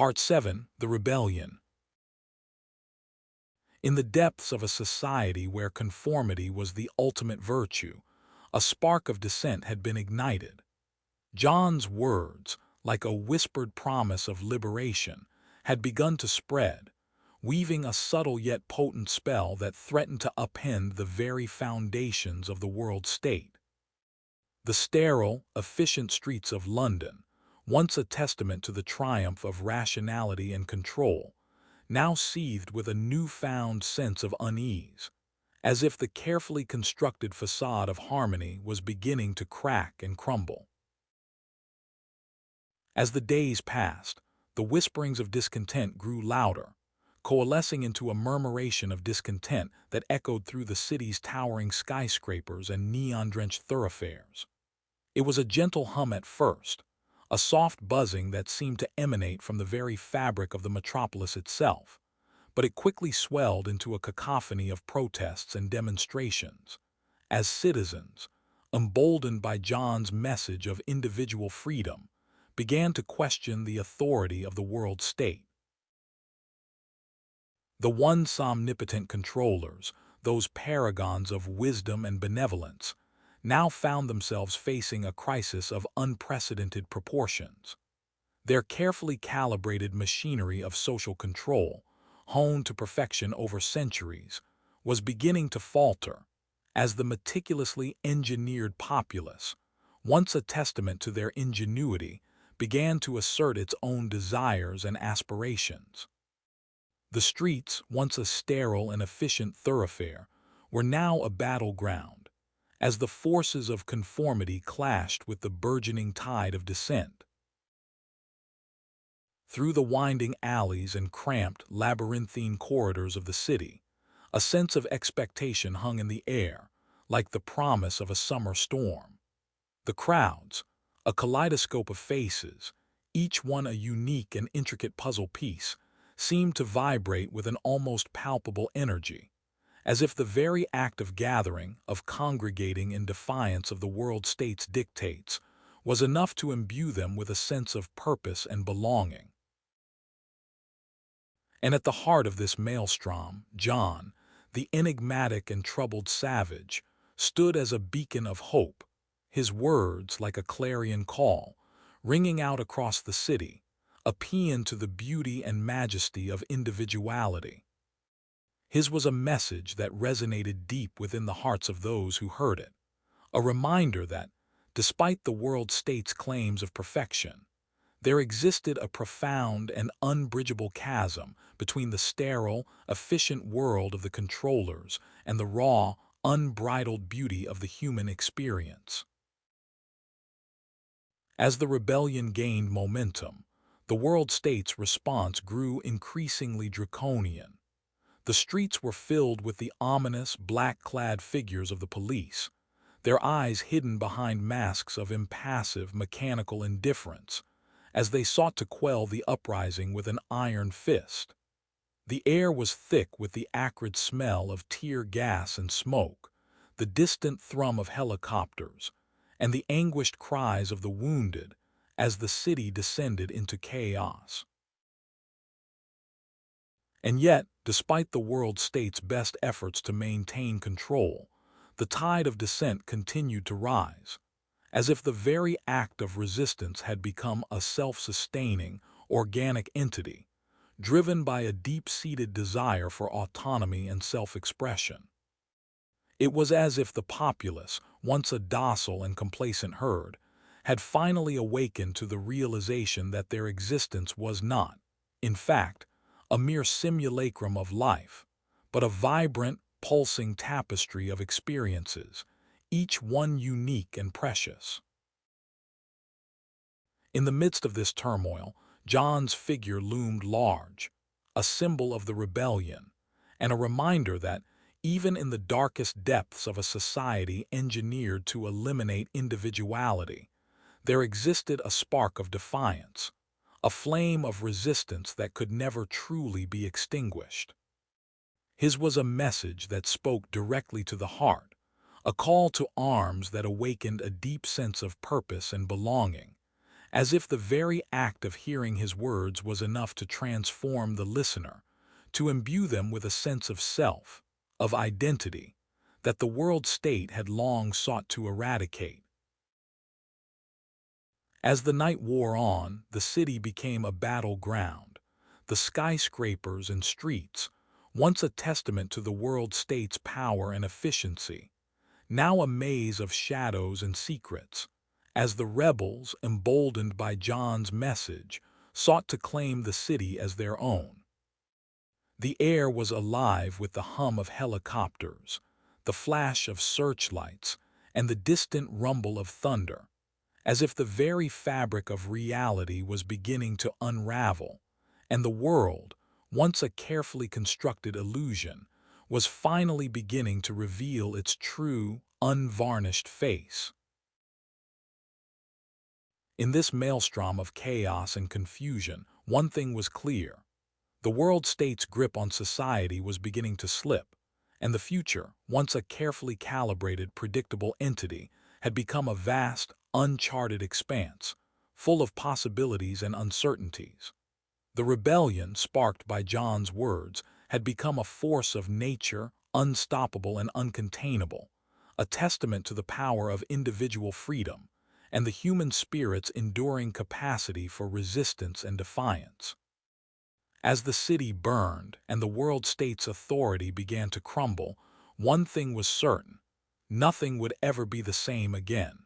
Part 7. The Rebellion. In the depths of a society where conformity was the ultimate virtue, a spark of dissent had been ignited. John's words, like a whispered promise of liberation, had begun to spread, weaving a subtle yet potent spell that threatened to upend the very foundations of the world state. The sterile, efficient streets of London, once a testament to the triumph of rationality and control, now seethed with a newfound sense of unease, as if the carefully constructed facade of harmony was beginning to crack and crumble. As the days passed, the whisperings of discontent grew louder, coalescing into a murmuration of discontent that echoed through the city's towering skyscrapers and neon-drenched thoroughfares. It was a gentle hum at first, a soft buzzing that seemed to emanate from the very fabric of the metropolis itself, but it quickly swelled into a cacophony of protests and demonstrations, as citizens, emboldened by John's message of individual freedom, began to question the authority of the world state. The once-omnipotent controllers, those paragons of wisdom and benevolence, now found themselves facing a crisis of unprecedented proportions. Their carefully calibrated machinery of social control, honed to perfection over centuries, was beginning to falter, as the meticulously engineered populace, once a testament to their ingenuity, began to assert its own desires and aspirations. The streets, once a sterile and efficient thoroughfare, were now a battleground, as the forces of conformity clashed with the burgeoning tide of dissent. Through the winding alleys and cramped, labyrinthine corridors of the city, a sense of expectation hung in the air, like the promise of a summer storm. The crowds, a kaleidoscope of faces, each one a unique and intricate puzzle piece, seemed to vibrate with an almost palpable energy, as if the very act of gathering, of congregating in defiance of the world state's dictates, was enough to imbue them with a sense of purpose and belonging. And at the heart of this maelstrom, John, the enigmatic and troubled savage, stood as a beacon of hope, his words like a clarion call, ringing out across the city, a paean to the beauty and majesty of individuality. His was a message that resonated deep within the hearts of those who heard it, a reminder that, despite the world state's claims of perfection, there existed a profound and unbridgeable chasm between the sterile, efficient world of the controllers and the raw, unbridled beauty of the human experience. As the rebellion gained momentum, the world state's response grew increasingly draconian. The streets were filled with the ominous, black-clad figures of the police, their eyes hidden behind masks of impassive, mechanical indifference, as they sought to quell the uprising with an iron fist. The air was thick with the acrid smell of tear gas and smoke, the distant thrum of helicopters, and the anguished cries of the wounded as the city descended into chaos. And yet, despite the world state's best efforts to maintain control, the tide of dissent continued to rise, as if the very act of resistance had become a self-sustaining, organic entity, driven by a deep-seated desire for autonomy and self-expression. It was as if the populace, once a docile and complacent herd, had finally awakened to the realization that their existence was not, in fact, a mere simulacrum of life, but a vibrant, pulsing tapestry of experiences, each one unique and precious. In the midst of this turmoil, John's figure loomed large, a symbol of the rebellion, and a reminder that, even in the darkest depths of a society engineered to eliminate individuality, there existed a spark of defiance, a flame of resistance that could never truly be extinguished. His was a message that spoke directly to the heart, a call to arms that awakened a deep sense of purpose and belonging, as if the very act of hearing his words was enough to transform the listener, to imbue them with a sense of self, of identity, that the world state had long sought to eradicate. As the night wore on, the city became a battleground. The skyscrapers and streets, once a testament to the world state's power and efficiency, now a maze of shadows and secrets, as the rebels, emboldened by John's message, sought to claim the city as their own. The air was alive with the hum of helicopters, the flash of searchlights, and the distant rumble of thunder, as if the very fabric of reality was beginning to unravel, and the world, once a carefully constructed illusion, was finally beginning to reveal its true, unvarnished face. In this maelstrom of chaos and confusion, one thing was clear. The world state's grip on society was beginning to slip, and the future, once a carefully calibrated, predictable entity, had become a vast, uncharted expanse, full of possibilities and uncertainties. The rebellion, sparked by John's words, had become a force of nature, unstoppable and uncontainable, a testament to the power of individual freedom and the human spirit's enduring capacity for resistance and defiance. As the city burned and the world state's authority began to crumble, one thing was certain: nothing would ever be the same again.